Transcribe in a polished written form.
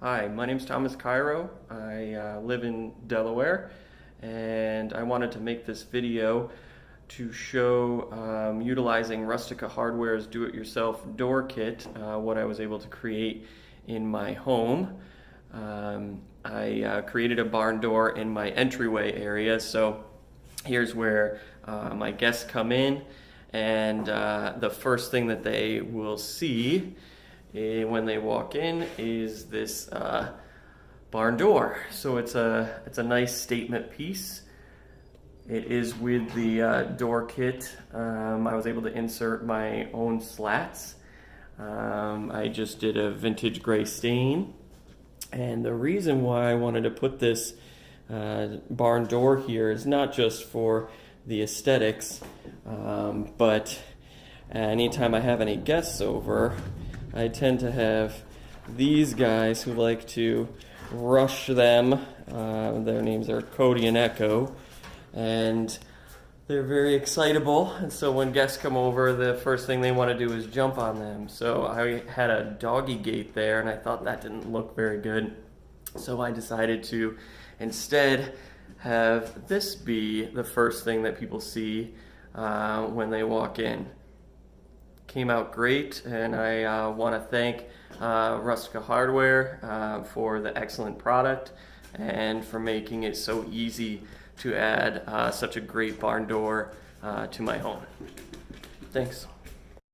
Hi, my name's Thomas Cairo. I live in Delaware, and I wanted to make this video to show utilizing Rustica Hardware's do-it-yourself door kit, what I was able to create in my home. I created a barn door in my entryway area, so here's where my guests come in, and the first thing that they will see when they walk in is this barn door. So it's a nice statement piece. It is with the door kit. I was able to insert my own slats. I just did a vintage gray stain. And the reason why I wanted to put this barn door here is not just for the aesthetics, but anytime I have any guests over, I tend to have these guys who like to rush them. Their names are Cody and Echo, and they're very excitable. And so when guests come over, the first thing they want to do is jump on them. So I had a doggy gate there, and I thought that didn't look very good. So I decided to instead have this be the first thing that people see when they walk in. Came out great, and I want to thank Rustica Hardware for the excellent product and for making it so easy to add such a great barn door to my home. Thanks.